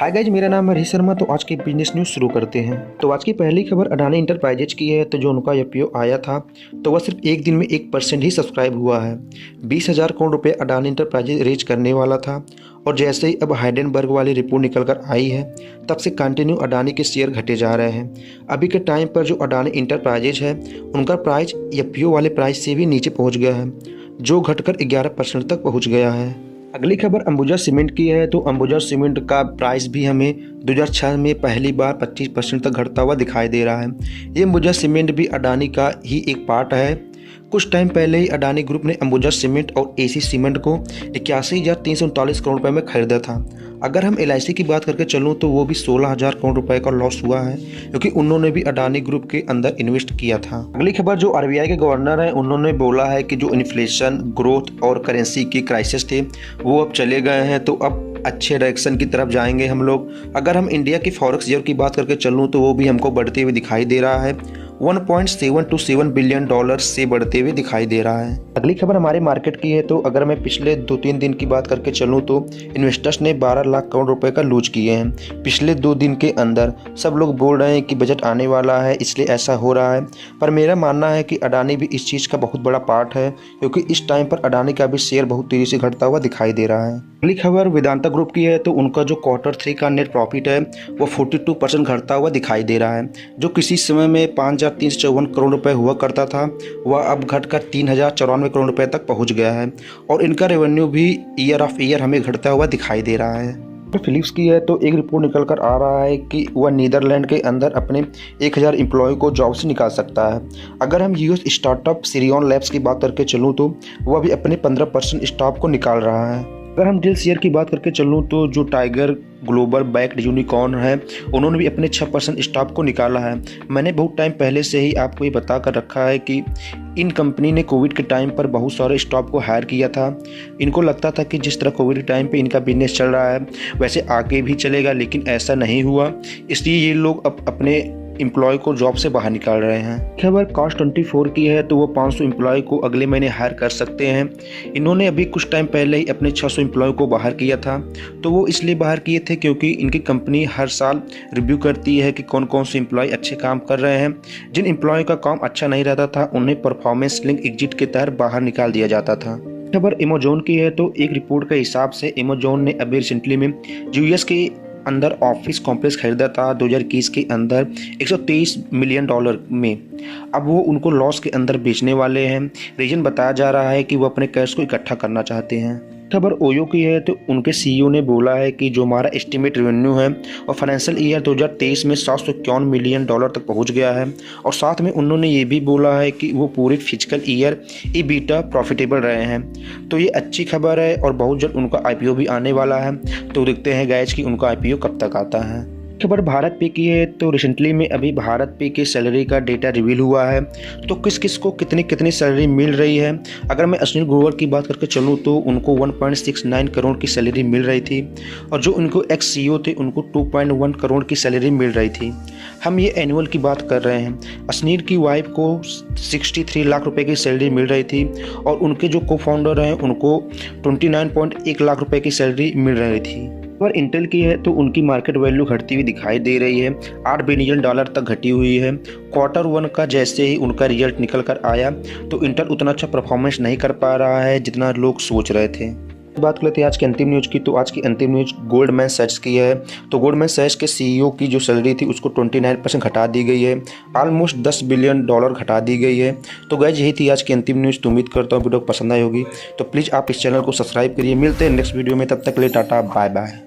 Hi guys, मेरा नाम है हरीश शर्मा। तो आज की बिजनेस न्यूज़ शुरू करते हैं। तो आज की पहली खबर अडानी इंटरप्राइजेज की है। तो जो उनका IPO आया था तो वह सिर्फ एक दिन में 1% ही सब्सक्राइब हुआ है। 20,000 करोड़ रुपए अडानी इंटरप्राइजेज रेज करने वाला था और जैसे ही अब हाइडेनबर्ग वाली रिपोर्ट निकल कर आई है तब से कंटिन्यू अडानी के शेयर घटे जा रहे हैं। अभी के टाइम पर जो अडानी इंटरप्राइजेज है उनका प्राइस IPO वाले प्राइस से भी नीचे पहुँच गया है, जो घटकर 11% तक पहुँच गया है। अगली खबर अंबुजा सीमेंट की है। तो अंबुजा सीमेंट का प्राइस भी हमें 2006 में पहली बार 25% तक घटता हुआ दिखाई दे रहा है। ये अंबुजा सीमेंट भी अडानी का ही एक पार्ट है। कुछ टाइम पहले ही अडानी ग्रुप ने अंबुजा सीमेंट और AC सीमेंट को 81,339 करोड़ रुपए में खरीदा था। अगर हम LIC की बात करके चलूँ तो वो भी 16,000 करोड़ रुपए का लॉस हुआ है, क्योंकि उन्होंने भी अडानी ग्रुप के अंदर इन्वेस्ट किया था। अगली खबर जो RBI के गवर्नर हैं उन्होंने बोला है कि जो इन्फ्लेशन, ग्रोथ और करेंसी की क्राइसिस थे वो अब चले गए हैं, तो अब अच्छे डायरेक्शन की तरफ जाएंगे हम लोग। अगर हम इंडिया की फॉरेक्स रिजर्व की बात करके चलूँ तो वो भी हमको बढ़ते हुए दिखाई दे रहा है, 1.727 बिलियन डॉलर से बढ़ते हुए दिखाई दे रहा है। अगली खबर हमारे मार्केट की है। तो अगर मैं पिछले 2-3 दिन की बात करके चलूँ तो इन्वेस्टर्स ने 12 लाख करोड़ रुपए का लूज किए हैं पिछले 2 दिन के अंदर। सब लोग बोल रहे हैं कि बजट आने वाला है इसलिए ऐसा हो रहा है, पर मेरा मानना है कि अडानी भी इस चीज़ का बहुत बड़ा पार्ट है, क्योंकि इस टाइम पर अडानी का भी शेयर बहुत तेज़ी से घटता हुआ दिखाई दे रहा है। अगली खबर वेदांता ग्रुप की है। तो उनका जो Q3 का नेट प्रॉफिट है वो 42% घटता हुआ दिखाई दे रहा है। जो किसी समय में 5,354 करोड़ रुपए हुआ करता था वह अब घटकर 3,094 करोड़ रुपए तक पहुंच गया है, और इनका रेवेन्यू भी ईयर ऑफ ईयर हमें घटता हुआ दिखाई दे रहा है। फिलिप्स की है। तो एक रिपोर्ट निकल कर आ रहा है कि वह नीदरलैंड के अंदर अपने 1,000 एम्प्लॉय को जॉब से निकाल सकता है। अगर हम US स्टार्टअप सिरियन लैब्स की बात करके चलूँ तो वह भी अपने 15% स्टाफ को निकाल रहा है। अगर हम डेल शेयर की बात करके चलूँ तो जो टाइगर ग्लोबल बैक्ड यूनिकॉर्न है उन्होंने भी अपने 6% स्टाफ को निकाला है। मैंने बहुत टाइम पहले से ही आपको ये बता कर रखा है कि इन कंपनी ने कोविड के टाइम पर बहुत सारे स्टाफ को हायर किया था। इनको लगता था कि जिस तरह कोविड के टाइम पे इनका बिजनेस चल रहा है वैसे आगे भी चलेगा, लेकिन ऐसा नहीं हुआ, इसलिए ये लोग अब अपने एम्प्लॉय को जॉब से बाहर निकाल रहे हैं। खबर Cost24 की है। तो वो 500 एम्प्लॉय को अगले महीने हायर कर सकते हैं। इन्होंने अभी कुछ टाइम पहले ही अपने 600 एम्प्लॉय को बाहर किया था। तो वो इसलिए बाहर किए थे क्योंकि इनकी कंपनी हर साल रिव्यू करती है कि कौन कौन से एम्प्लॉय अच्छे काम कर रहे हैं। जिन एम्प्लॉय का काम अच्छा नहीं रहता था उन्हें परफॉर्मेंस लिंक एग्जिट के तहत बाहर निकाल दिया जाता था। खबर अमेज़न की है। तो एक रिपोर्ट के हिसाब से अमेज़न ने अभी रिसेंटली में US के अंदर ऑफिस कॉम्प्लेक्स खरीदा था 2021 के अंदर 123 मिलियन डॉलर में। अब वो उनको लॉस के अंदर बेचने वाले हैं। रीजन बताया जा रहा है कि वो अपने कैश को इकट्ठा करना चाहते हैं। खबर ओयो की है। तो उनके CEO ने बोला है कि जो हमारा एस्टिमेट रेवेन्यू है और फाइनेंशियल ईयर 2023 में 751 मिलियन डॉलर तक पहुंच गया है, और साथ में उन्होंने ये भी बोला है कि वो पूरे फिजिकल ईयर EBITDA प्रॉफिटेबल रहे हैं। तो ये अच्छी खबर है और बहुत जल्द उनका IPO भी आने वाला है। तो देखते हैं गाइस कि उनका IPO कब तक आता है। खबर भारत पे की है। तो रिसेंटली में अभी भारत पे के सैलरी का डेटा रिवील हुआ है। तो किस किस को कितनी कितनी सैलरी मिल रही है। अगर मैं अश्विनी ग्रोवर की बात करके चलूँ तो उनको 1.69 करोड़ की सैलरी मिल रही थी, और जो उनको एक्स CEO थे उनको 2.1 करोड़ की सैलरी मिल रही थी। हम ये एनुअल की बात कर रहे हैं। अश्नीर की वाइफ को 63 लाख रुपए की सैलरी मिल रही थी, और उनके जो को फाउंडर हैं उनको 29.1 लाख रुपए की सैलरी मिल रही थी। पर इंटेल की है। तो उनकी मार्केट वैल्यू घटती हुई दिखाई दे रही है, 8 बिलियन डॉलर तक घटी हुई है। Q1 का जैसे ही उनका रिजल्ट निकल कर आया तो इंटेल उतना अच्छा परफॉर्मेंस नहीं कर पा रहा है जितना लोग सोच रहे थे। बात कर लेते हैं आज की अंतिम न्यूज़ की। तो आज की अंतिम न्यूज़ गोल्डमैन सैक्स की है। तो गोल्डमैन सैक्स के CEO की जो सैलरी थी उसको 29% घटा दी गई है, ऑलमोस्ट 10 बिलियन डॉलर घटा दी गई है। तो गाइस यही थी आज की अंतिम न्यूज़। तो उम्मीद करता हूँ वीडियो पसंद आई होगी। तो प्लीज़ आप इस चैनल को सब्सक्राइब करिए। मिलते हैं नेक्स्ट वीडियो में, तब तक के लिए टाटा बाय बाय।